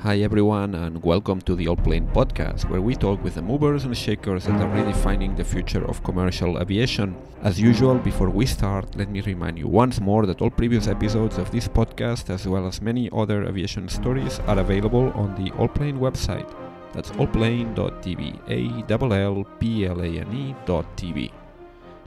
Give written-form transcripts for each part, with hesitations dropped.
Hi everyone, and welcome to the Allplane Podcast, where we talk with the movers and shakers that are redefining the future of commercial aviation. As usual, before we start, let me remind you once more that all previous episodes of this podcast, as well as many other aviation stories, are available on the Allplane website. That's Allplane.tv, Allplane.tv.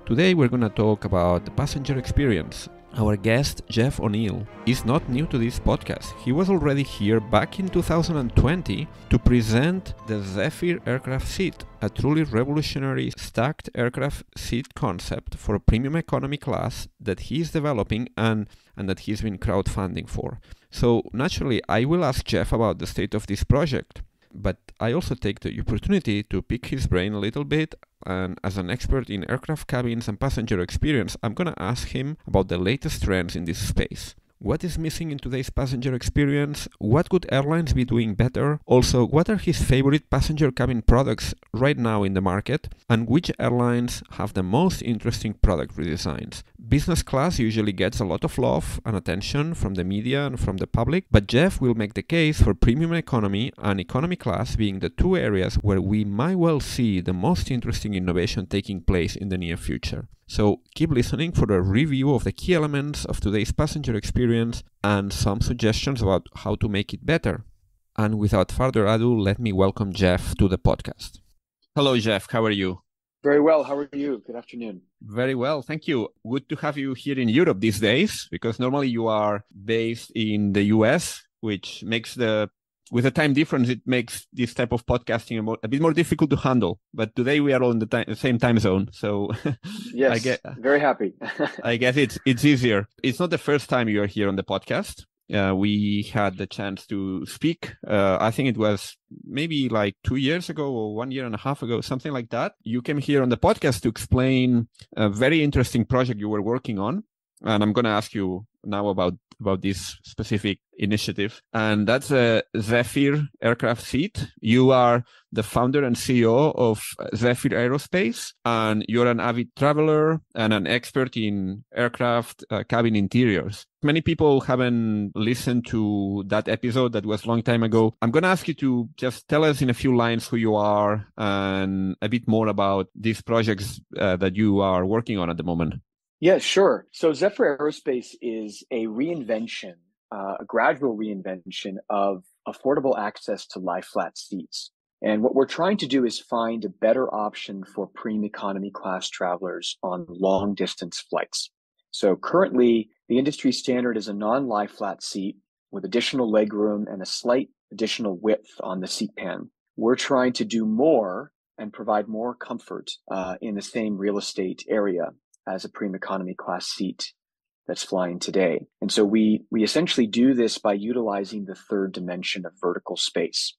Today we're going to talk about the passenger experience. Our guest, Jeff O'Neill, is not new to this podcast. He was already here back in 2020 to present the Zephyr Aircraft Seat, a truly revolutionary stacked aircraft seat concept for a premium economy class that he is developing and that he's been crowdfunding for. So naturally, I will ask Jeff about the state of this project. But I also take the opportunity to pick his brain a little bit, and as an expert in aircraft cabins and passenger experience, I'm going to ask him about the latest trends in this space. What is missing in today's passenger experience? What could airlines be doing better? Also, what are his favorite passenger cabin products right now in the market? And which airlines have the most interesting product redesigns? Business class usually gets a lot of love and attention from the media and from the public, but Jeff will make the case for premium economy and economy class being the two areas where we might well see the most interesting innovation taking place in the near future. So keep listening for a review of the key elements of today's passenger experience and some suggestions about how to make it better. And without further ado, let me welcome Jeff to the podcast. Hello, Jeff. How are you? Very well. How are you? Good afternoon. Very well. Thank you. Good to have you here in Europe these days, because normally you are based in the US, which makes with the time difference, it makes this type of podcasting a bit more difficult to handle. But today we are all in the same time zone. So yes, very happy. I guess it's easier. It's not the first time you are here on the podcast. We had the chance to speak. I think it was maybe like 2 years ago or 1.5 years ago, something like that. You came here on the podcast to explain a very interesting project you were working on. And I'm going to ask you now about this specific initiative. And that's a Zephyr Aircraft Seat. You are the founder and CEO of Zephyr Aerospace, and you're an avid traveler and an expert in aircraft cabin interiors. Many people haven't listened to that episode that was a long time ago. I'm going to ask you to just tell us in a few lines who you are and a bit more about these projects that you are working on at the moment. Yeah, sure. So Zephyr Aerospace is a reinvention, a gradual reinvention of affordable access to lie-flat seats. And what we're trying to do is find a better option for premium economy class travelers on long-distance flights. So currently, the industry standard is a non-lie-flat seat with additional legroom and a slight additional width on the seat pan. We're trying to do more and provide more comfort in the same real estate area as a premium economy class seat that's flying today. And so we essentially do this by utilizing the third dimension of vertical space.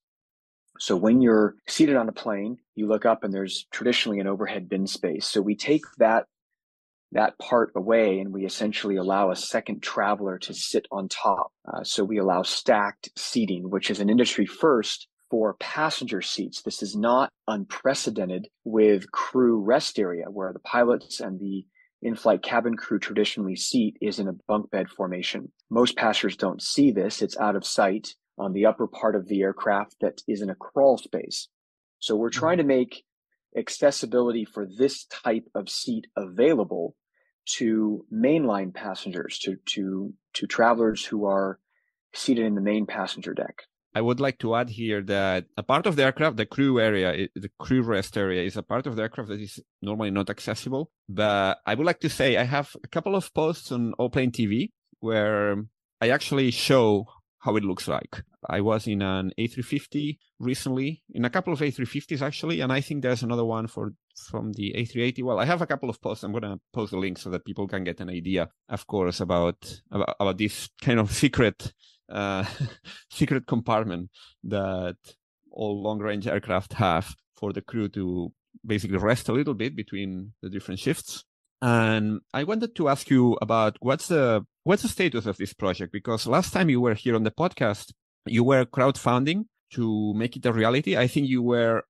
So when you're seated on a plane, you look up and there's traditionally an overhead bin space. So we take that part away and we essentially allow a second traveler to sit on top. So we allow stacked seating, which is an industry first for passenger seats. This is not unprecedented with crew rest area, where the pilots and the in-flight cabin crew traditionally seat is in a bunk bed formation. Most passengers don't see this. It's out of sight on the upper part of the aircraft that is in a crawl space. So we're trying to make accessibility for this type of seat available to mainline passengers, to travelers who are seated in the main passenger deck. I would like to add here that a part of the aircraft, the crew area, the crew rest area, is a part of the aircraft that is normally not accessible. But I would like to say I have a couple of posts on Allplane.tv where I actually show how it looks like. I was in an A350 recently, in a couple of A350s actually, and I think there's another one from the A380. Well, I have a couple of posts. I'm going to post a link so that people can get an idea, of course, about this kind of secret compartment that all long-range aircraft have for the crew to basically rest a little bit between the different shifts. And I wanted to ask you about what's the status of this project, because last time you were here on the podcast, you were crowdfunding to make it a reality. I think you were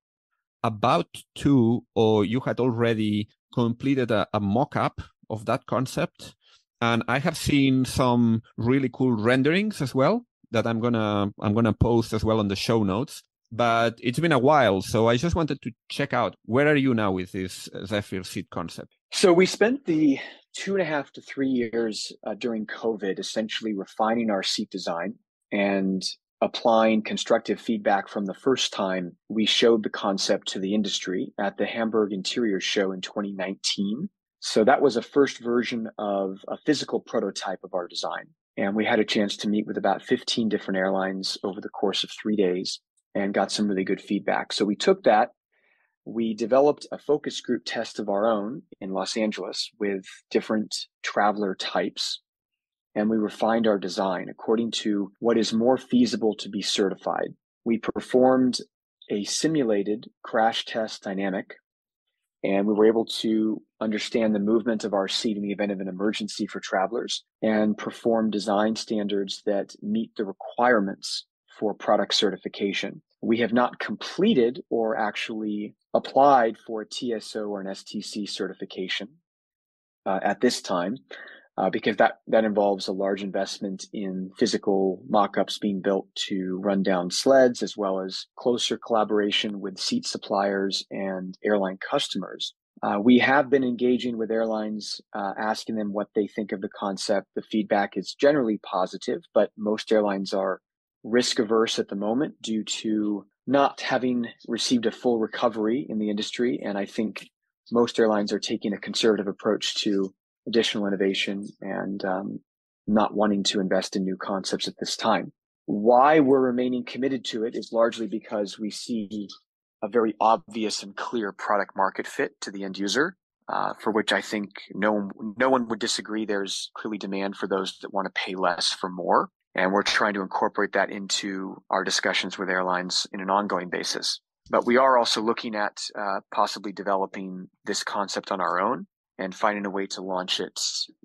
about to, or you had already completed a mock-up of that concept. And I have seen some really cool renderings as well. that I'm gonna post as well on the show notes. But it's been a while, so I just wanted to check out, where are you now with this Zephyr Seat concept? So we spent the 2.5 to 3 years during COVID essentially refining our seat design and applying constructive feedback from the first time we showed the concept to the industry at the Hamburg Interior Show in 2019. So that was a first version of a physical prototype of our design. And we had a chance to meet with about 15 different airlines over the course of 3 days and got some really good feedback. So we took that. We developed a focus group test of our own in Los Angeles with different traveler types, and we refined our design according to what is more feasible to be certified. We performed a simulated crash test dynamic, and we were able to understand the movement of our seat in the event of an emergency for travelers and perform design standards that meet the requirements for product certification. We have not completed or actually applied for a TSO or an STC certification at this time because that involves a large investment in physical mock-ups being built to run down sleds, as well as closer collaboration with seat suppliers and airline customers. We have been engaging with airlines, asking them what they think of the concept. The feedback is generally positive, but most airlines are risk averse at the moment due to not having received a full recovery in the industry. And I think most airlines are taking a conservative approach to additional innovation and not wanting to invest in new concepts at this time. Why we're remaining committed to it is largely because we see a very obvious and clear product market fit to the end user, for which I think no one would disagree. There's clearly demand for those that want to pay less for more. And we're trying to incorporate that into our discussions with airlines in an ongoing basis. But we are also looking at possibly developing this concept on our own and finding a way to launch it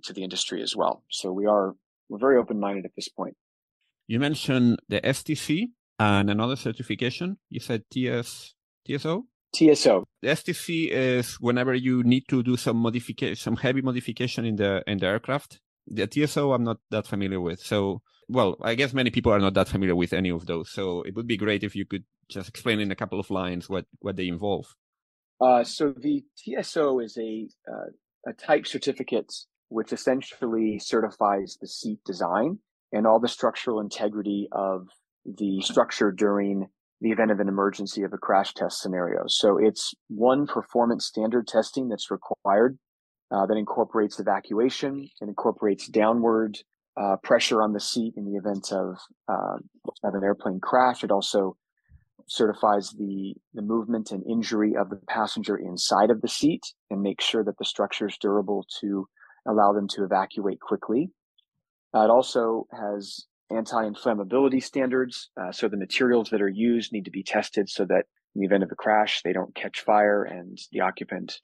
to the industry as well. So we're very open-minded at this point. You mentioned the STC and another certification. You said TSO? TSO. The STC is whenever you need to do some heavy modification in the aircraft. The TSO I'm not that familiar with. So, well, I guess many people are not that familiar with any of those. So it would be great if you could just explain in a couple of lines what they involve. So the TSO is a type certificate which essentially certifies the seat design and all the structural integrity of the structure during the event of an emergency of a crash test scenario. So it's one performance standard testing that's required that incorporates evacuation and incorporates downward pressure on the seat in the event of an airplane crash. It also certifies the movement and injury of the passenger inside of the seat and makes sure that the structure is durable to allow them to evacuate quickly. It also has anti-inflammability standards. So the materials that are used need to be tested so that in the event of a crash, they don't catch fire and the occupant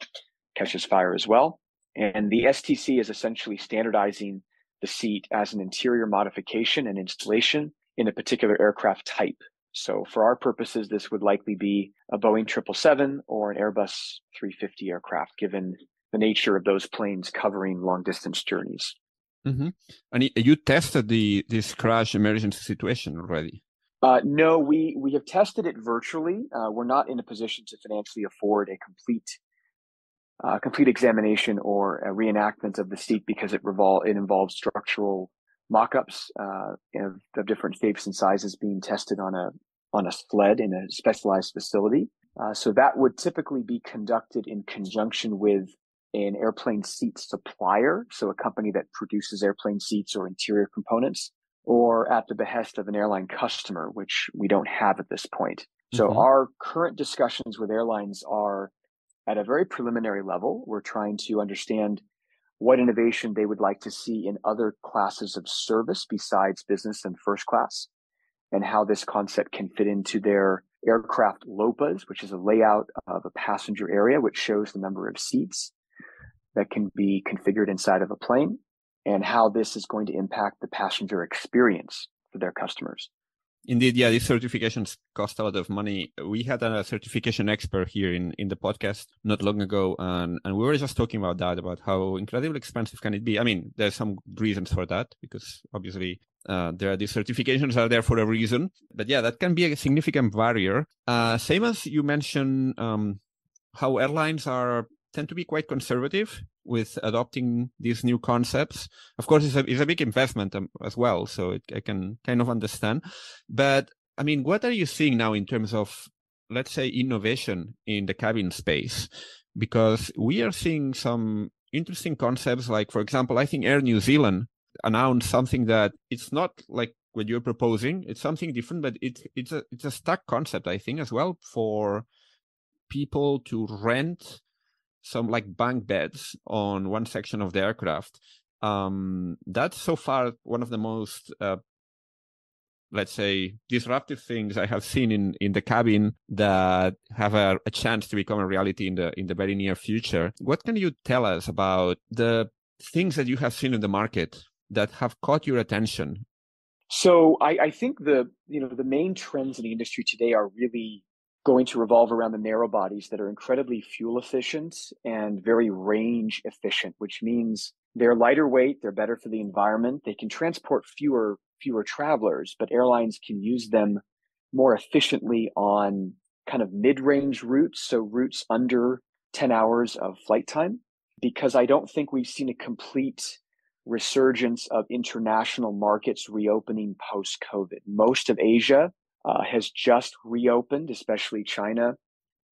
catches fire as well. And the STC is essentially standardizing the seat as an interior modification and installation in a particular aircraft type. So for our purposes, this would likely be a Boeing 777 or an Airbus 350 aircraft, given the nature of those planes covering long distance journeys. Mm-hmm. And you tested this crash emergency situation already? No, we have tested it virtually. We're not in a position to financially afford a complete examination or a reenactment of the seat because it involves structural mock-ups of different shapes and sizes being tested on a sled in a specialized facility. So that would typically be conducted in conjunction with an airplane seat supplier, so a company that produces airplane seats or interior components, or at the behest of an airline customer, which we don't have at this point. So our current discussions with airlines are at a very preliminary level. We're trying to understand what innovation they would like to see in other classes of service besides business and first class, and how this concept can fit into their aircraft LOPAs, which is a layout of a passenger area, which shows the number of seats that can be configured inside of a plane, and how this is going to impact the passenger experience for their customers. Indeed, yeah, these certifications cost a lot of money. We had a certification expert here in the podcast not long ago, and we were just talking about that, about how incredibly expensive can it be. I mean, there's some reasons for that, because obviously There are these certifications are there for a reason. But yeah, that can be a significant barrier. Same as you mentioned, how airlines tend to be quite conservative with adopting these new concepts. Of course, it's a big investment as well, so I can kind of understand. But I mean, what are you seeing now in terms of, let's say, innovation in the cabin space? Because we are seeing some interesting concepts, like, for example, I think Air New Zealand announced something that it's not like what you're proposing. It's something different, but it's a stuck concept, I think, as well, for people to rent some like bunk beds on one section of the aircraft. That's so far one of the most, let's say, disruptive things I have seen in the cabin that have a chance to become a reality in the very near future. What can you tell us about the things that you have seen in the market that have caught your attention? So I think the main trends in the industry today are really going to revolve around the narrow bodies that are incredibly fuel efficient and very range efficient, which means they're lighter weight, they're better for the environment, they can transport fewer travelers, but airlines can use them more efficiently on kind of mid-range routes, so routes under 10 hours of flight time, because I don't think we've seen a complete resurgence of international markets reopening post-COVID. Most of Asia has just reopened, especially China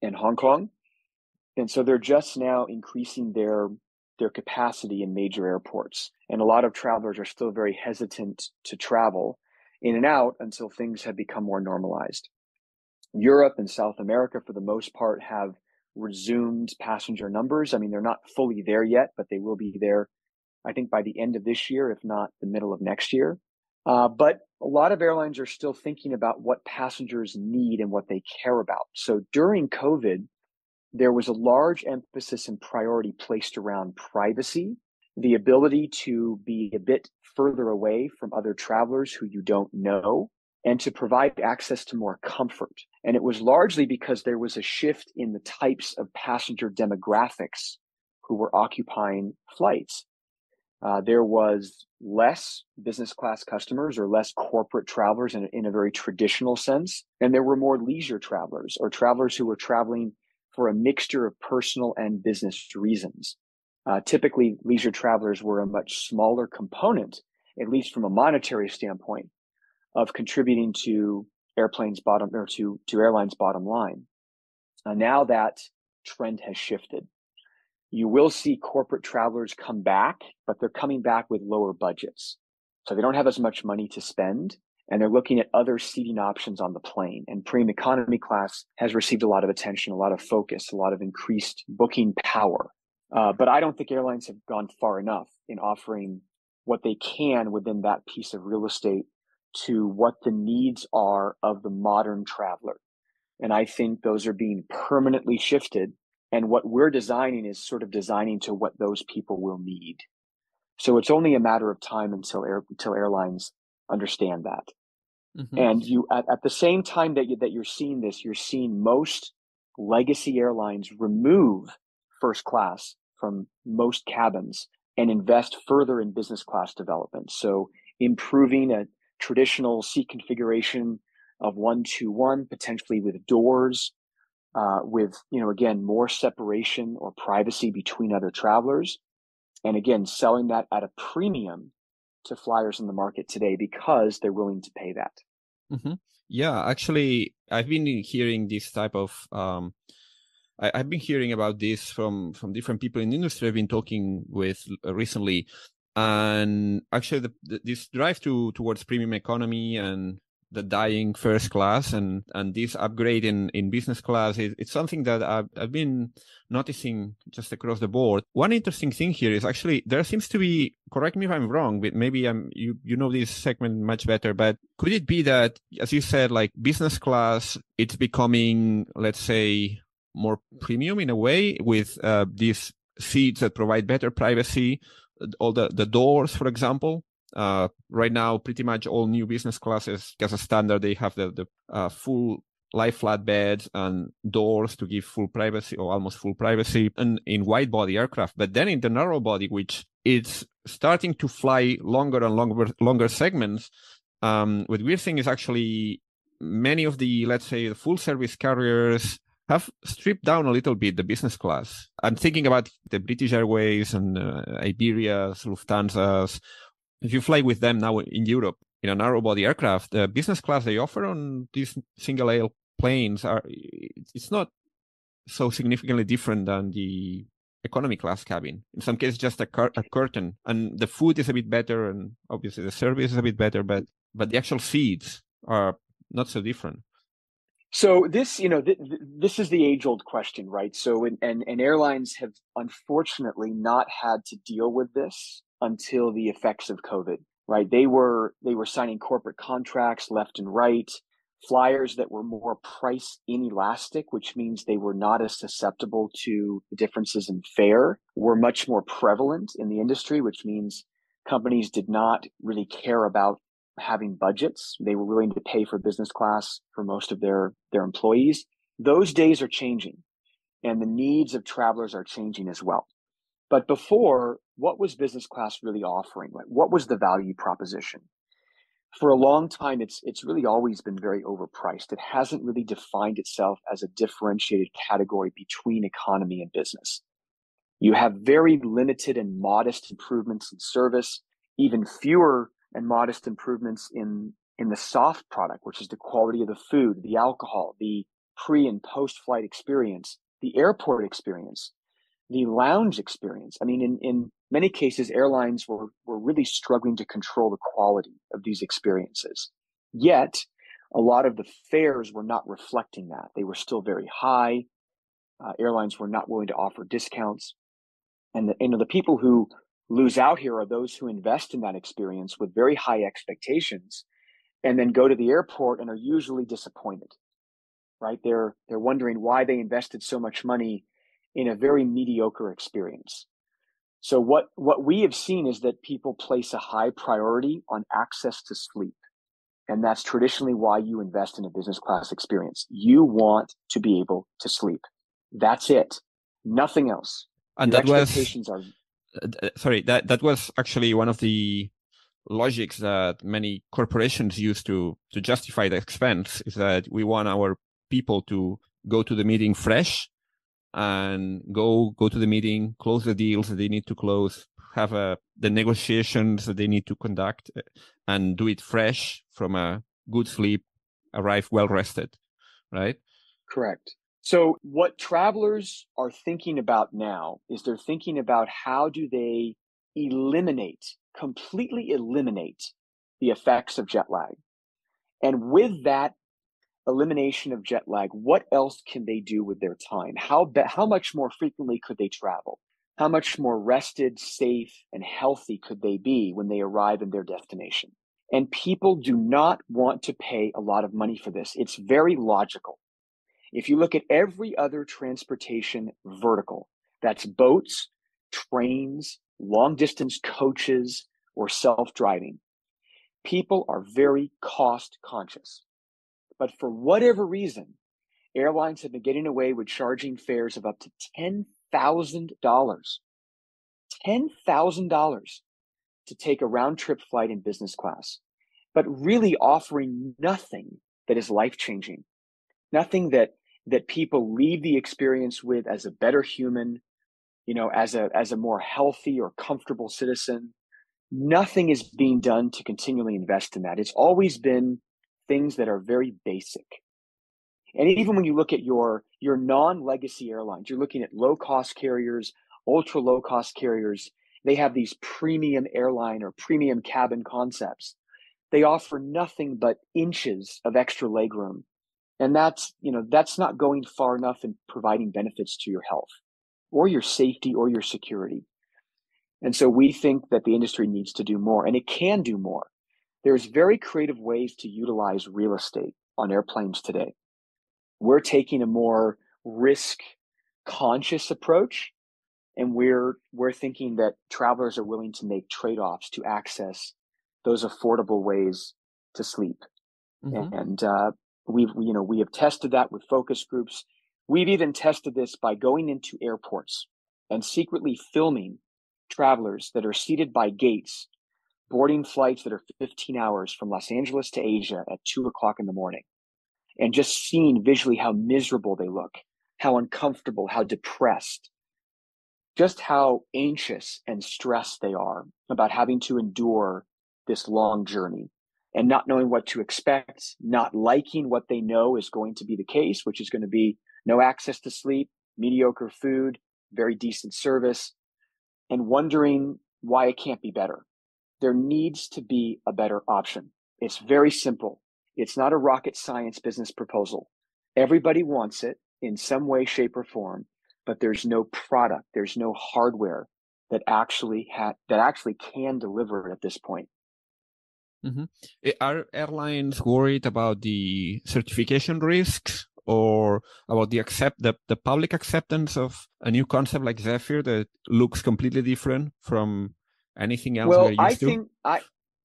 and Hong Kong. And so they're just now increasing their capacity in major airports. And a lot of travelers are still very hesitant to travel in and out until things have become more normalized. Europe and South America, for the most part, have resumed passenger numbers. I mean, they're not fully there yet, but they will be there, I think, by the end of this year, if not the middle of next year. But a lot of airlines are still thinking about what passengers need and what they care about. So during COVID, there was a large emphasis and priority placed around privacy, the ability to be a bit further away from other travelers who you don't know, and to provide access to more comfort. And it was largely because there was a shift in the types of passenger demographics who were occupying flights. There was less business class customers or less corporate travelers in a very traditional sense. And there were more leisure travelers or travelers who were traveling for a mixture of personal and business reasons. Typically, leisure travelers were a much smaller component, at least from a monetary standpoint, of contributing to airlines' bottom line. Now that trend has shifted. You will see corporate travelers come back, but they're coming back with lower budgets. So they don't have as much money to spend, and they're looking at other seating options on the plane. And premium economy class has received a lot of attention, a lot of focus, a lot of increased booking power. But I don't think airlines have gone far enough in offering what they can within that piece of real estate to what the needs are of the modern traveler. And I think those are being permanently shifted. And what we're designing is sort of designing to what those people will need. So it's only a matter of time until airlines understand that. Mm-hmm. And you, at the same time that you're seeing this, you're seeing most legacy airlines remove first class from most cabins and invest further in business class development. So improving a traditional seat configuration of 1-to-1, potentially with doors, with, again, more separation or privacy between other travelers. And again, selling that at a premium to flyers in the market today because they're willing to pay that. Mm-hmm. Yeah, actually, I've been hearing this type of, I've been hearing about this from different people in the industry I've been talking with recently. And actually, this drive towards premium economy and the dying first class and this upgrade in business class, it's something that I've been noticing just across the board. One interesting thing here is actually there seems to be, correct me if I'm wrong, but maybe you know this segment much better, but could it be that, as you said, like business class, it's becoming, let's say, more premium in a way with these seats that provide better privacy, all the doors, for example? Right now, pretty much all new business classes, as a standard, they have the full lie flat beds and doors to give full privacy or almost full privacy and in wide body aircraft. But then in the narrow body, which it's starting to fly longer and longer segments, what we're seeing is actually many of the, let's say, the full service carriers have stripped down a little bit the business class. I'm thinking about the British Airways and Iberia's, Lufthansa's. If you fly with them now in Europe in a narrow body aircraft, the business class they offer on these single aisle planes it's not so significantly different than the economy class cabin. In some cases, just a curtain, and the food is a bit better, and obviously the service is a bit better, but the actual seats are not so different. So this, this is the age-old question, right? So, and airlines have unfortunately not had to deal with this until the effects of COVID, right? They were signing corporate contracts left and right, flyers that were more price inelastic, which means they were not as susceptible to the differences in fare, were much more prevalent in the industry, which means companies did not really care about having budgets. They were willing to pay for business class for most of their employees. Those days are changing, and the needs of travelers are changing as well. But before, what was business class really offering? Like, what was the value proposition? For a long time, it's really always been very overpriced. It hasn't really defined itself as a differentiated category between economy and business. You have very limited and modest improvements in service, even fewer and modest improvements in the soft product, which is the quality of the food, the alcohol, the pre and post-flight experience, the airport experience, the lounge experience. I mean, in many cases, airlines were really struggling to control the quality of these experiences. Yet, a lot of the fares were not reflecting that. They were still very high. Airlines were not willing to offer discounts. And the people who lose out here are those who invest in that experience with very high expectations and then go to the airport and are usually disappointed, right? They're wondering why they invested so much money in a very mediocre experience. So what we have seen is that people place a high priority on access to sleep. And that's traditionally why you invest in a business class experience. You want to be able to sleep. That's it. Nothing else. And Your that was expectations are that was actually one of the logics that many corporations use to justify the expense, is that we want our people to go to the meeting fresh and go to the meeting, close the deals that they need to close, have the negotiations that they need to conduct, and do it fresh from a good sleep, arrive well rested, right? correct. So what travelers are thinking about now is they're thinking about how do they completely eliminate the effects of jet lag. And with that elimination of jet lag, what else can they do with their time? How much more frequently could they travel? How much more rested, safe, and healthy could they be when they arrive in their destination? And people do not want to pay a lot of money for this. It's very logical. If you look at every other transportation vertical, that's boats, trains, long distance coaches, or self-driving, people are very cost conscious. But for whatever reason, airlines have been getting away with charging fares of up to $10,000. $10,000 to take a round trip flight in business class, but really offering nothing that is life-changing, nothing that people leave the experience with as a better human, as a more healthy or comfortable citizen. Nothing is being done to continually invest in that. It's always been things that are very basic. And even when you look at your non-legacy airlines, you're looking at low-cost carriers, ultra low-cost carriers. They have these premium airline or premium cabin concepts. They offer nothing but inches of extra legroom. And that's not going far enough in providing benefits to your health or your safety or your security. And so we think that the industry needs to do more, and it can do more. There's very creative ways to utilize real estate on airplanes today. We're taking a more risk-conscious approach, and we're thinking that travelers are willing to make trade-offs to access those affordable ways to sleep. Mm-hmm. And we have tested that with focus groups. We've even tested this by going into airports and secretly filming travelers that are seated by gates, boarding flights that are 15 hours from Los Angeles to Asia at 2 o'clock in the morning, and just seeing visually how miserable they look, how uncomfortable, how depressed, just how anxious and stressed they are about having to endure this long journey and not knowing what to expect, not liking what they know is going to be the case, which is going to be no access to sleep, mediocre food, very decent service, and wondering why it can't be better. There needs to be a better option. It's very simple. It's not a rocket science business proposal. Everybody wants it in some way, shape, or form, but there's no product, there's no hardware that actually can deliver it at this point. Mm-hmm. Are airlines worried about the certification risks or about the public acceptance of a new concept like Zephyr that looks completely different from anything else we're used to?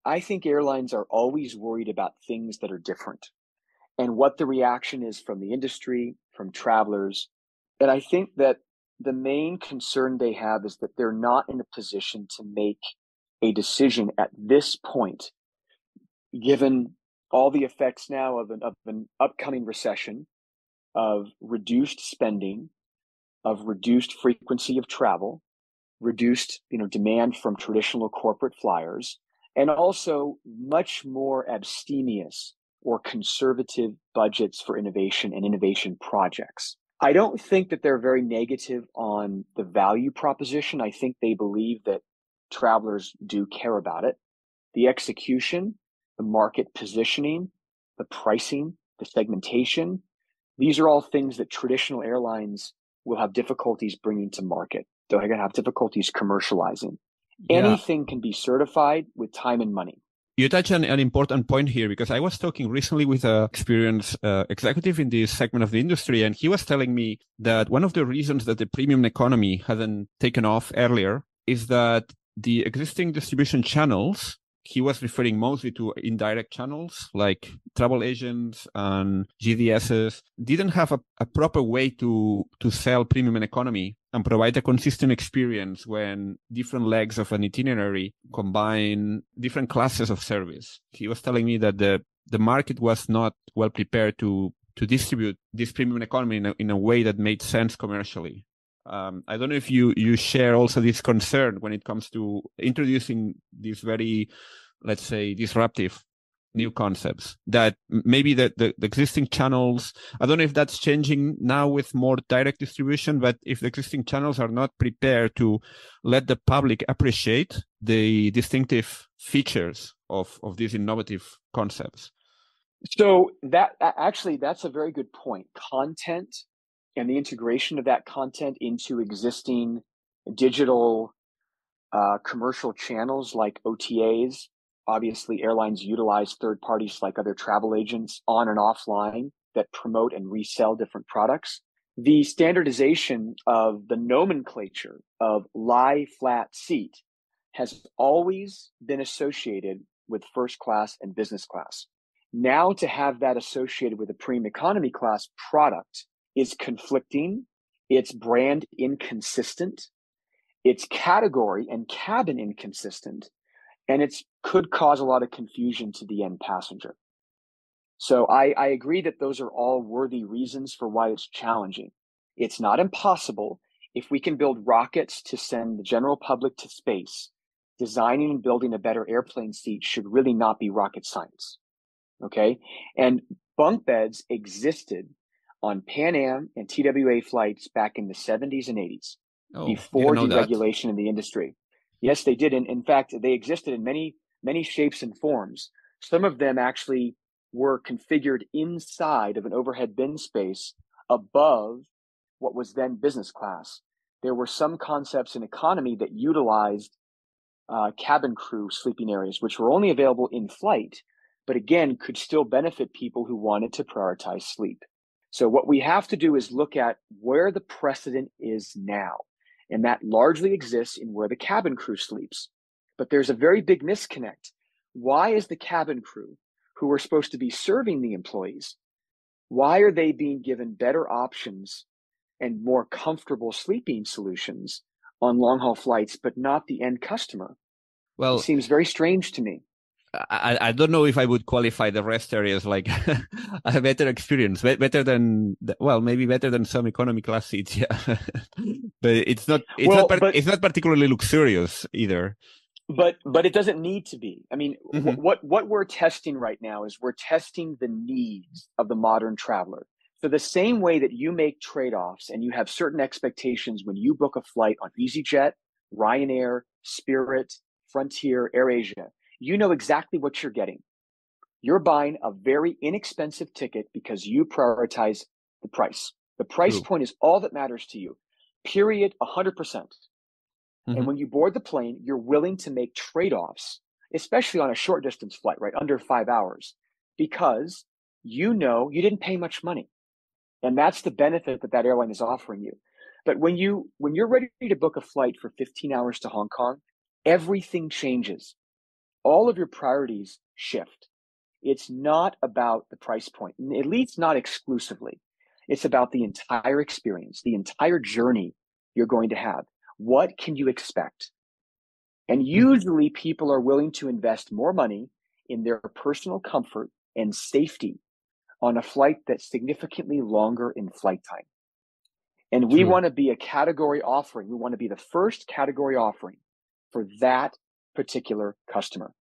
I think airlines are always worried about things that are different and what the reaction is from the industry, from travelers. And I think that the main concern they have is that they're not in a position to make a decision at this point, given all the effects now of an upcoming recession, of reduced spending, of reduced frequency of travel, reduced demand from traditional corporate flyers, and also much more abstemious or conservative budgets for innovation and innovation projects. I don't think that they're very negative on the value proposition. I think they believe that travelers do care about it. The execution, the market positioning, the pricing, the segmentation, these are all things that traditional airlines will have difficulties bringing to market. They're going to have difficulties commercializing. Yeah. Anything can be certified with time and money. You touch on an important point here, because I was talking recently with an experienced executive in this segment of the industry, and he was telling me that one of the reasons that the premium economy hasn't taken off earlier is that the existing distribution channels, he was referring mostly to indirect channels like travel agents and GDSs, didn't have a proper way to sell premium and economy and provide a consistent experience when different legs of an itinerary combine different classes of service. He was telling me that the market was not well prepared to distribute this premium economy in a way that made sense commercially. I don't know if you share also this concern when it comes to introducing these very, let's say, disruptive new concepts that maybe the existing channels, I don't know if that's changing now with more direct distribution, but if the existing channels are not prepared to let the public appreciate the distinctive features of these innovative concepts. So that's a very good point. Content and the integration of that content into existing digital commercial channels like OTAs. Obviously, airlines utilize third parties like other travel agents on and offline that promote and resell different products. The standardization of the nomenclature of lie flat seat has always been associated with first class and business class. Now to have that associated with a premium economy class product is conflicting, it's brand inconsistent, it's category and cabin inconsistent, and it could cause a lot of confusion to the end passenger. So I agree that those are all worthy reasons for why it's challenging. It's not impossible. If we can build rockets to send the general public to space, designing and building a better airplane seat should really not be rocket science. Okay? And bunk beds existed on Pan Am and TWA flights back in the 70s and 80s, before deregulation in the industry. Yes, they did. And in fact, they existed in many, many shapes and forms. Some of them actually were configured inside of an overhead bin space above what was then business class. There were some concepts in economy that utilized cabin crew sleeping areas, which were only available in flight, but again, could still benefit people who wanted to prioritize sleep. So what we have to do is look at where the precedent is now. And that largely exists in where the cabin crew sleeps. But there's a very big disconnect. Why is the cabin crew, who are supposed to be serving the employees, why are they being given better options and more comfortable sleeping solutions on long haul flights, but not the end customer. It Well, seems very strange to me. I don't know if I would qualify the rest areas like a better experience, better than, well, maybe better than some economy class seats, yeah. But it's not particularly luxurious either. But it doesn't need to be. I mean, Mm-hmm. what we're testing right now is we're testing the needs of the modern traveler. So the same way that you make trade-offs and you have certain expectations when you book a flight on EasyJet, Ryanair, Spirit, Frontier, AirAsia, you know exactly what you're getting. You're buying a very inexpensive ticket because you prioritize the price. The price True. point is all that matters to you, period, 100%. And Mm-hmm. when you board the plane, you're willing to make trade-offs, especially on a short distance flight, right? Under 5 hours, because you know you didn't pay much money. And that's the benefit that that airline is offering you. But when you're ready to book a flight for 15 hours to Hong Kong, everything changes. All of your priorities shift. It's not about the price point, at least not exclusively. It's about the entire experience, the entire journey you're going to have. What can you expect? And usually people are willing to invest more money in their personal comfort and safety on a flight that's significantly longer in flight time. And we True. want to be a category offering. We want to be the first category offering for that particular customer.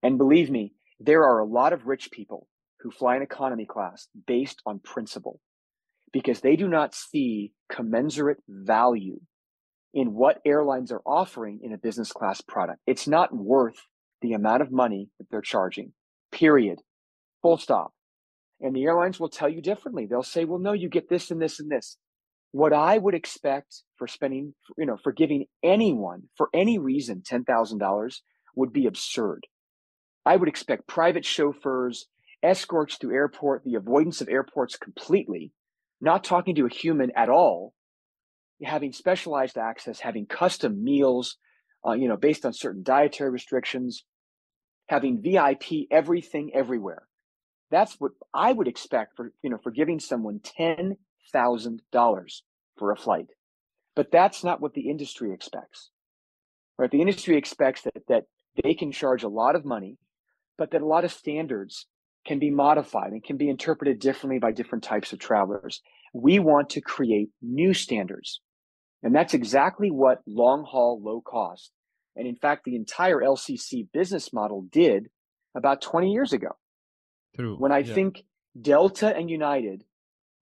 And believe me, there are a lot of rich people who fly in economy class based on principle because they do not see commensurate value in what airlines are offering in a business class product. It's not worth the amount of money that they're charging, period, full stop. And the airlines will tell you differently. They'll say, well, no, you get this and this and this. What I would expect for spending, for giving anyone for any reason $10,000 would be absurd. I would expect private chauffeurs, escorts through airport, the avoidance of airports completely, not talking to a human at all, having specialized access, having custom meals, based on certain dietary restrictions, having VIP everything everywhere. That's what I would expect for giving someone $10,000 for a flight. But that's not what the industry expects. Right? The industry expects that they can charge a lot of money, but that a lot of standards can be modified and can be interpreted differently by different types of travelers. We want to create new standards. And that's exactly what long haul, low cost, and in fact, the entire LCC business model did about 20 years ago. True. When I Yeah. think Delta and United,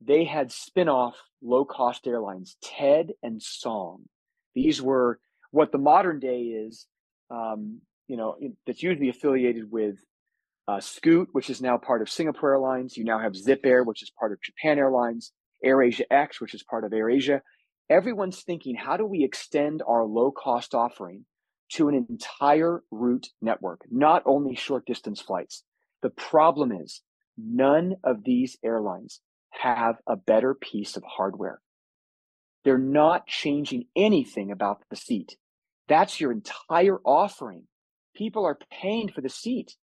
they had spin-off low-cost airlines, TED and Song. These were what the modern day is, that's usually affiliated with Scoot, which is now part of Singapore Airlines. You now have Zip Air, which is part of Japan Airlines, AirAsia X, which is part of AirAsia. Everyone's thinking, how do we extend our low-cost offering to an entire route network, not only short-distance flights? The problem is none of these airlines have a better piece of hardware. They're not changing anything about the seat. That's your entire offering. People are paying for the seat.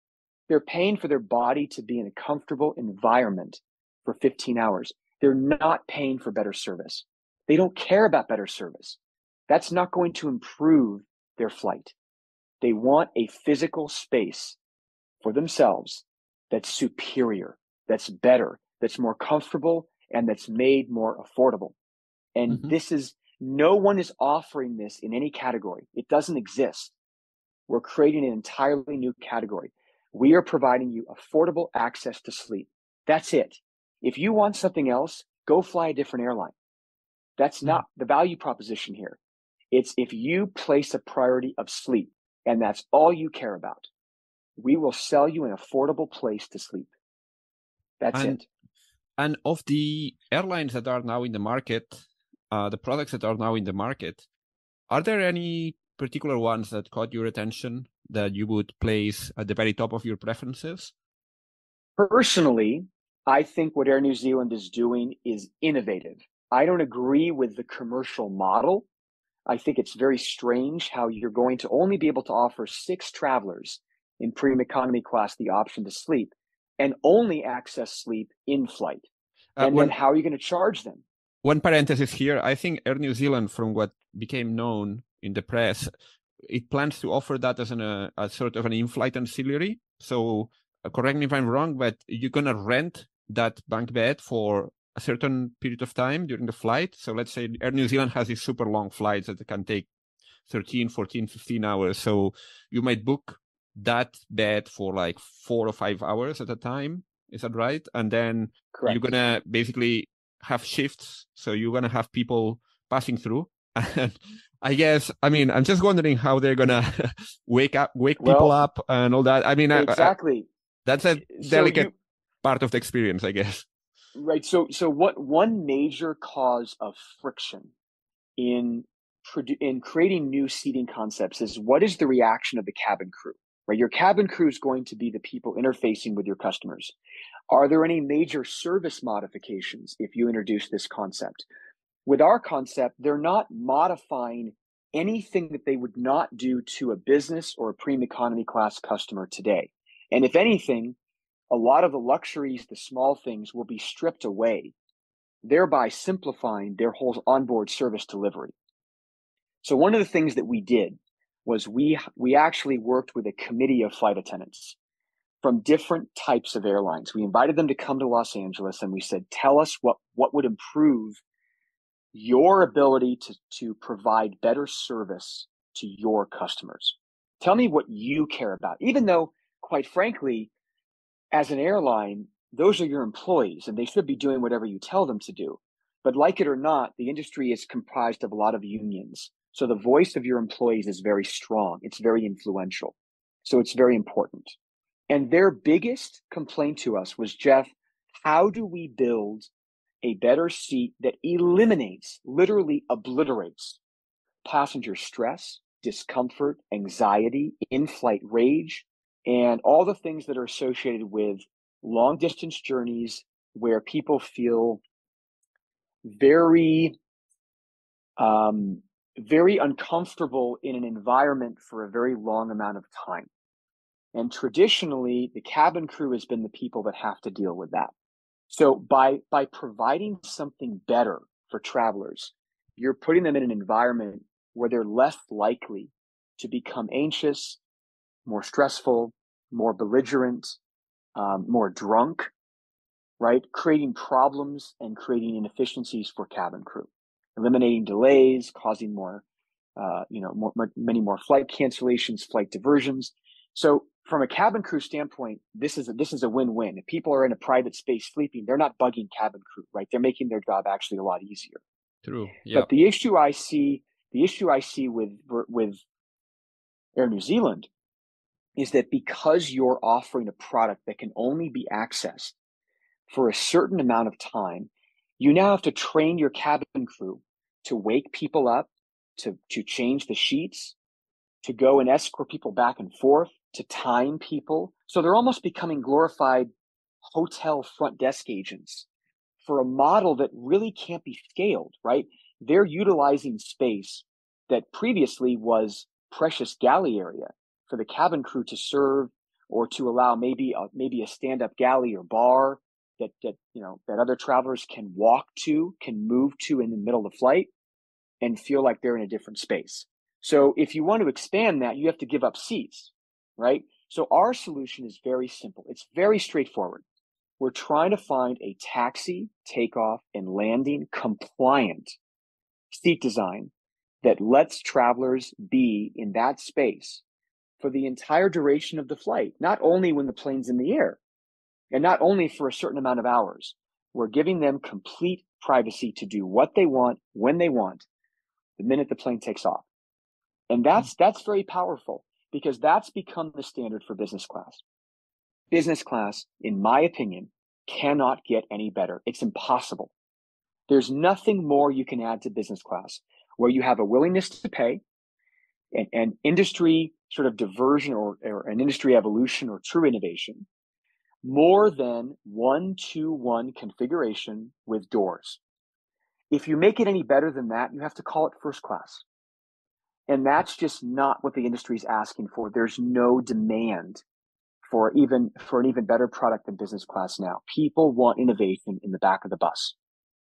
They're paying for their body to be in a comfortable environment for 15 hours. They're not paying for better service. They don't care about better service. That's not going to improve their flight. They want a physical space for themselves that's superior, that's better, that's more comfortable, and that's made more affordable. And no one is offering this in any category. It doesn't exist. We're creating an entirely new category. We are providing you affordable access to sleep. That's it. If you want something else, go fly a different airline. That's not the value proposition here. It's if you place a priority of sleep and that's all you care about, we will sell you an affordable place to sleep. That's it. And of the airlines that are now in the market, the products that are now in the market, are there any particular ones that caught your attention that you would place at the very top of your preferences? Personally, I think what Air New Zealand is doing is innovative. I don't agree with the commercial model. I think it's very strange how you're going to only be able to offer 6 travelers in premium economy class the option to sleep and only access sleep in flight. And then how are you going to charge them? One parenthesis here. I think Air New Zealand, from what became known, in the press, it plans to offer that as a sort of an in-flight ancillary. So correct me if I'm wrong, but you're going to rent that bunk bed for a certain period of time during the flight. So let's say Air New Zealand has these super long flights that can take 13, 14, 15 hours. So you might book that bed for like 4 or 5 hours at a time. Is that right? And then Correct. you're going to basically have shifts. So you're going to have people passing through. And I guess, I mean, I'm just wondering how they're going to wake people up and all that. I mean, exactly. That's a delicate part of the experience, I guess. Right. So what one major cause of friction in creating new seating concepts is, what is the reaction of the cabin crew? Right. Your cabin crew is going to be the people interfacing with your customers. Are there any major service modifications if you introduce this concept? With our concept, they're not modifying anything that they would not do to a business or a premium economy class customer today. And if anything, a lot of the luxuries, the small things, will be stripped away, thereby simplifying their whole onboard service delivery. So one of the things that we did was we actually worked with a committee of flight attendants from different types of airlines. We invited them to come to Los Angeles, and we said, tell us what would improve your ability to provide better service to your customers. Tell me what you care about, even though, quite frankly, as an airline, those are your employees and they should be doing whatever you tell them to do. But like it or not, the industry is comprised of a lot of unions. So the voice of your employees is very strong. It's very influential. So it's very important. And their biggest complaint to us was, Jeff, how do we build a better seat that eliminates, literally obliterates, passenger stress, discomfort, anxiety, in-flight rage, and all the things that are associated with long distance journeys where people feel very, very uncomfortable in an environment for a very long amount of time. And traditionally, the cabin crew has been the people that have to deal with that. So by providing something better for travelers, you're putting them in an environment where they're less likely to become anxious, more stressful, more belligerent, more drunk, right? Creating problems and creating inefficiencies for cabin crew, eliminating delays, causing many more flight cancellations, flight diversions. So from a cabin crew standpoint, this is a win-win. If people are in a private space sleeping, they're not bugging cabin crew, right? They're making their job actually a lot easier. True. Yeah. But the issue I see with Air New Zealand is that because you're offering a product that can only be accessed for a certain amount of time, you now have to train your cabin crew to wake people up, to change the sheets, to go and escort people back and forth, to time people. So they're almost becoming glorified hotel front desk agents for a model that really can't be scaled, right? They're utilizing space that previously was precious galley area for the cabin crew to serve, or to allow maybe a stand-up galley or bar that other travelers can walk to, can move to in the middle of the flight and feel like they're in a different space. So if you want to expand that, you have to give up seats, right? So our solution is very simple. It's very straightforward. We're trying to find a taxi, takeoff, and landing compliant seat design that lets travelers be in that space for the entire duration of the flight, not only when the plane's in the air, and not only for a certain amount of hours. We're giving them complete privacy to do what they want, when they want, the minute the plane takes off. And that's very powerful, because that's become the standard for business class. Business class, in my opinion, cannot get any better. It's impossible. There's nothing more you can add to business class where you have a willingness to pay, and industry sort of diversion or an industry evolution or true innovation, more than 1-to-1 configuration with doors. If you make it any better than that, you have to call it first class. And that's just not what the industry is asking for. There's no demand for an even better product than business class now. People want innovation in the back of the bus.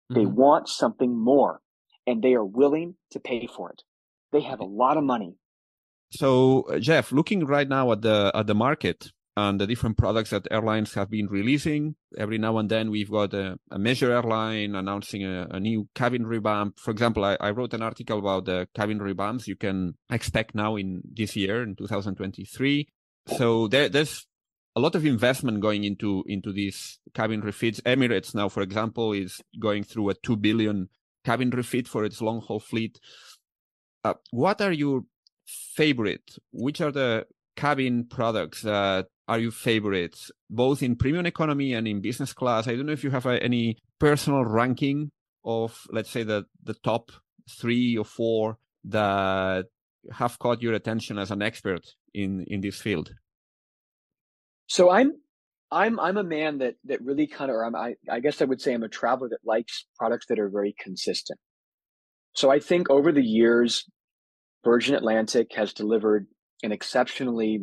They want something more, and they are willing to pay for it. They have a lot of money. So, Jeff, looking right now at the market and the different products that airlines have been releasing, every now and then we've got a major airline announcing a new cabin revamp. For example, I wrote an article about the cabin revamps you can expect now in this year, in 2023. So there's a lot of investment going into these cabin refits. Emirates now, for example, is going through a 2 billion cabin refit for its long-haul fleet. What are your favorite? Which are the cabin products that are your favorites, both in premium economy and in business class? I don't know if you have any personal ranking of, let's say, the top 3 or 4 that have caught your attention as an expert in this field. So I'm a man that really kind of, I guess I would say I'm a traveler that likes products that are very consistent. So I think over the years, Virgin Atlantic has delivered an exceptionally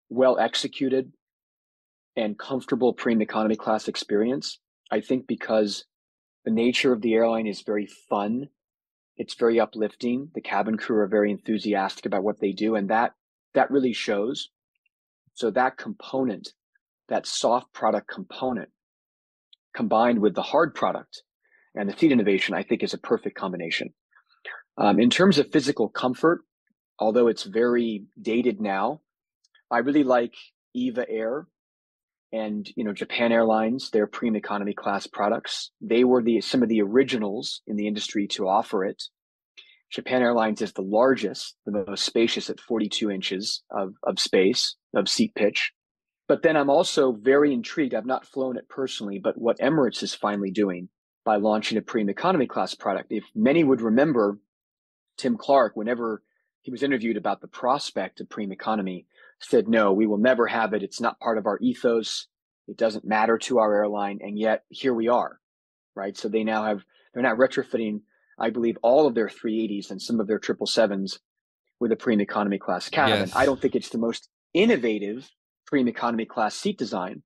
well executed and comfortable premium economy class experience. I think because the nature of the airline is very fun, it's very uplifting. The cabin crew are very enthusiastic about what they do, and that really shows. So that component, that soft product component, combined with the hard product and the seat innovation, I think is a perfect combination. In terms of physical comfort, although it's very dated now, I really like EVA Air and Japan Airlines, their premium economy class products. They were some of the originals in the industry to offer it. Japan Airlines is the largest, the most spacious at 42 inches of space, of seat pitch. But then I'm also very intrigued. I've not flown it personally, but what Emirates is finally doing by launching a premium economy class product. If many would remember, Tim Clark, whenever he was interviewed about the prospect of premium economy, said, no, we will never have it. It's not part of our ethos. It doesn't matter to our airline. And yet here we are, right? So they're now retrofitting, I believe, all of their 380s and some of their 777s with a premium economy class cabin. Yes. I don't think it's the most innovative premium economy class seat design,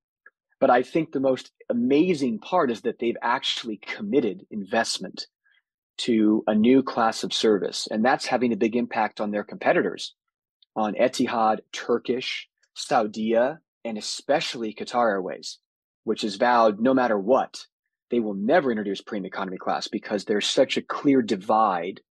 but I think the most amazing part is that they've actually committed investment to a new class of service. And that's having a big impact on their competitors, on Etihad, Turkish, Saudia, and especially Qatar Airways, which has vowed no matter what, they will never introduce premium economy class because there's such a clear divide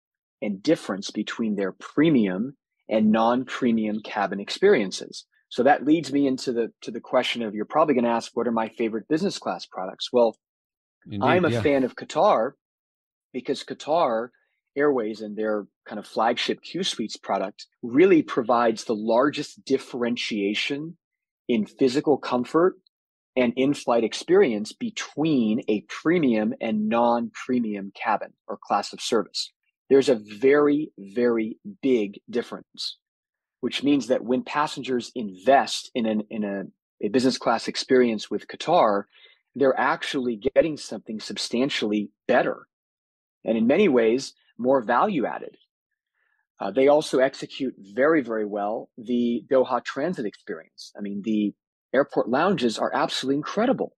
and difference between their premium and non-premium cabin experiences. So that leads me into the question of, you're probably going to ask, what are my favorite business class products? Well, Indeed, I'm a fan of Qatar because Qatar Airways and their kind of flagship Q Suites product really provides the largest differentiation in physical comfort and in-flight experience between a premium and non-premium cabin or class of service. There's a very, very big difference, which means that when passengers invest in a business class experience with Qatar, they're actually getting something substantially better, and in many ways, more value added. They also execute very, very well the Doha transit experience. I mean, the airport lounges are absolutely incredible.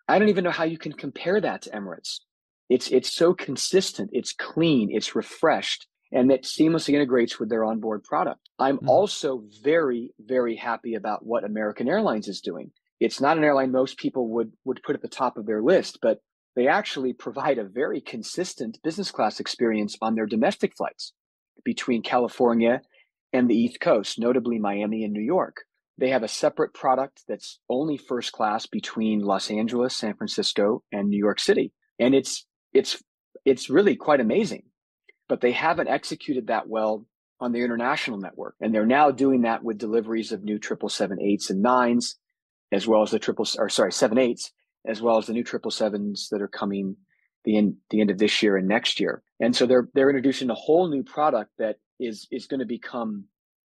I don't even know how you can compare that to Emirates. It's so consistent, it's clean, it's refreshed, and that seamlessly integrates with their onboard product. I'm also very, very happy about what American Airlines is doing. It's not an airline most people would put at the top of their list, but they actually provide a very consistent business class experience on their domestic flights between California and the East Coast, notably Miami and New York. They have a separate product that's only first class between Los Angeles, San Francisco, and New York City. And it's really quite amazing. But they haven't executed that well on their international network. And they're now doing that with deliveries of new 777-8s and 9s, as well as the 787s, as well as the new 777s that are coming the end of this year and next year. And so they're introducing a whole new product that is going to become,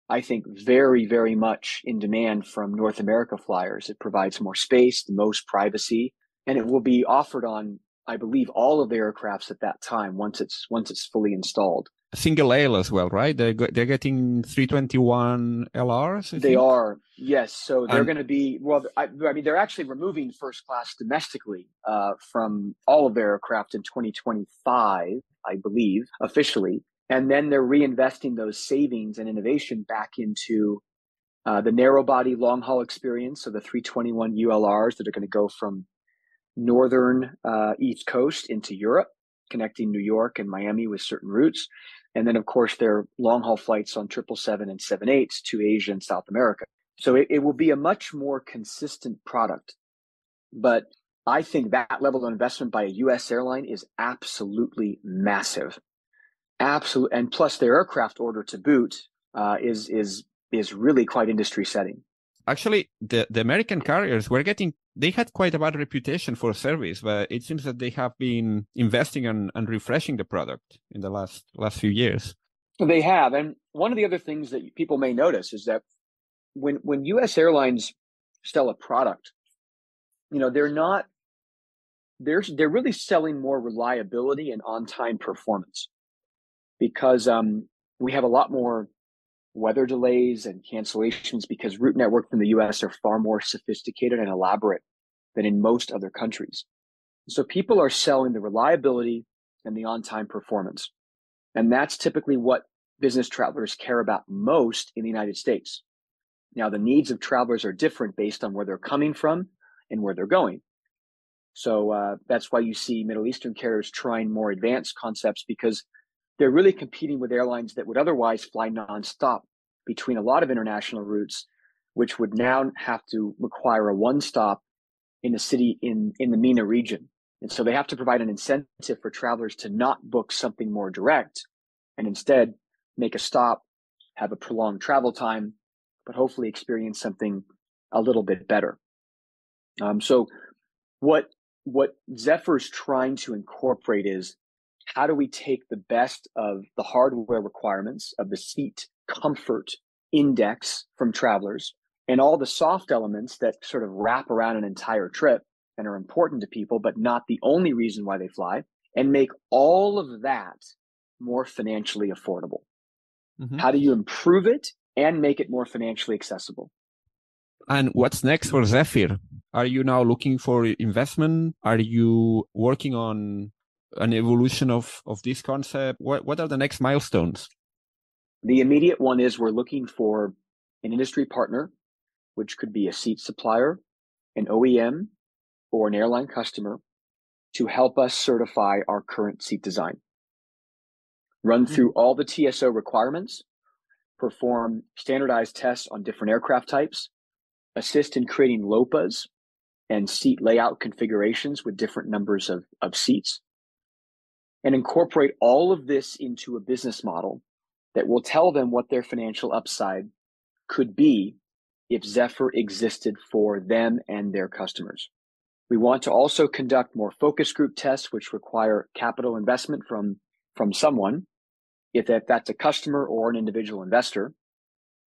I think, very, very much in demand from North America flyers. It provides more space, the most privacy, and it will be offered on, I believe, all of the aircrafts at that time once it's fully installed. Single aisle as well, right? They're getting 321 LRs. They are, yes. So they're going to be, well, I mean, they're actually removing first class domestically from all of their aircraft in 2025, I believe, officially. And then they're reinvesting those savings and innovation back into the narrow body long haul experience. So the 321 ULRs that are going to go from northern East Coast into Europe, connecting New York and Miami with certain routes. And then, of course, their long haul flights on 777 and 78s to Asia and South America. So it will be a much more consistent product. But I think that level of investment by a US airline is absolutely massive. Absolutely. And plus their aircraft order to boot is really quite industry setting. Actually, the American carriers they had quite a bad reputation for service, but it seems that they have been investing and refreshing the product in the last few years. They have. And one of the other things that people may notice is that when US airlines sell a product, they're really selling more reliability and on-time performance, because we have a lot more weather delays and cancellations because route networks in the US are far more sophisticated and elaborate than in most other countries. So people are selling the reliability and the on-time performance. And that's typically what business travelers care about most in the United States. Now, the needs of travelers are different based on where they're coming from and where they're going. So that's why you see Middle Eastern carriers trying more advanced concepts, because they're really competing with airlines that would otherwise fly nonstop between a lot of international routes, which would now have to require a one stop in a city in the MENA region. And so they have to provide an incentive for travelers to not book something more direct and instead make a stop, have a prolonged travel time, but hopefully experience something a little bit better. So what Zephyr's trying to incorporate is, how do we take the best of the hardware requirements of the seat comfort index from travelers and all the soft elements that sort of wrap around an entire trip and are important to people, but not the only reason why they fly, and make all of that more financially affordable? Mm-hmm. How do you improve it and make it more financially accessible? And what's next for Zephyr? Are you now looking for investment? Are you working on an evolution of this concept? What are the next milestones? The immediate one is we're looking for an industry partner, which could be a seat supplier, an OEM, or an airline customer, to help us certify our current seat design. Run through all the TSO requirements, perform standardized tests on different aircraft types, assist in creating LOPAs and seat layout configurations with different numbers of seats, and incorporate all of this into a business model that will tell them what their financial upside could be if Zephyr existed for them and their customers. We want to also conduct more focus group tests, which require capital investment from someone, if that's a customer or an individual investor,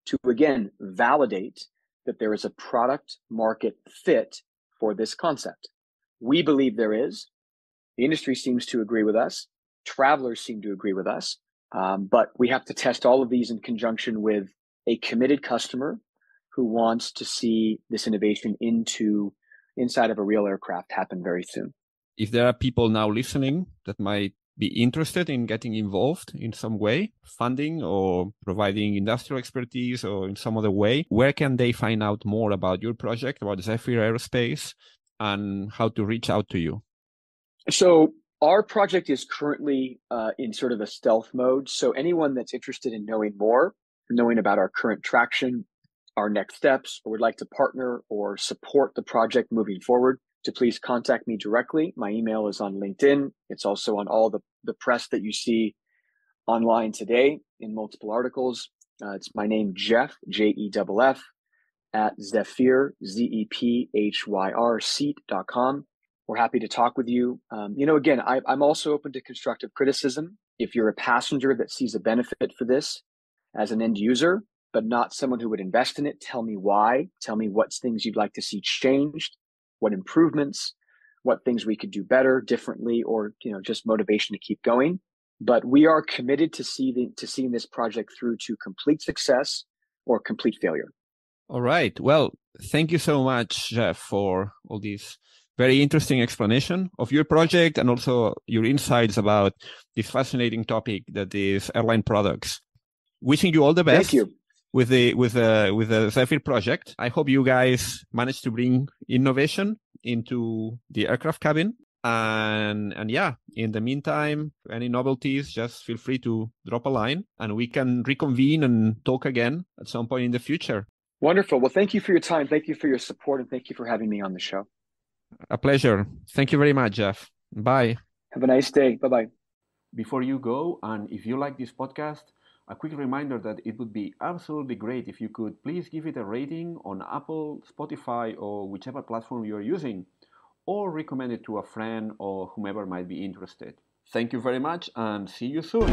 to again validate that there is a product market fit for this concept. We believe there is. The industry seems to agree with us. Travelers seem to agree with us. But we have to test all of these in conjunction with a committed customer who wants to see this innovation inside of a real aircraft happen very soon. If there are people now listening that might be interested in getting involved in some way, funding or providing industrial expertise or in some other way, where can they find out more about your project, about Zephyr Aerospace, and how to reach out to you? So our project is currently in sort of a stealth mode. So anyone that's interested in knowing more, knowing about our current traction, our next steps, or would like to partner or support the project moving forward, to please contact me directly. My email is on LinkedIn. It's also on all the press that you see online today in multiple articles. It's my name, Jeff, Jeff, at Zephyr, Zephyr, seat.com. We're happy to talk with you. Again, I'm also open to constructive criticism. If you're a passenger that sees a benefit for this as an end user, but not someone who would invest in it, tell me why. Tell me what things you'd like to see changed, what improvements, what things we could do better, differently, or just motivation to keep going. But we are committed to seeing this project through to complete success or complete failure. All right. Well, thank you so much, Jeff, for all this Very interesting explanation of your project and also your insights about this fascinating topic that is airline products. Wishing you all the best. Thank you. With the Zephyr project. I hope you guys manage to bring innovation into the aircraft cabin. And yeah, in the meantime, any novelties, just feel free to drop a line and we can reconvene and talk again at some point in the future. Wonderful. Well, thank you for your time. Thank you for your support. And thank you for having me on the show. A pleasure. Thank you very much, Jeff. Bye. Have a nice day. Bye-bye. Before you go, and if you like this podcast, a quick reminder that it would be absolutely great if you could please give it a rating on Apple, Spotify, or whichever platform you're using, or recommend it to a friend or whomever might be interested. Thank you very much and see you soon.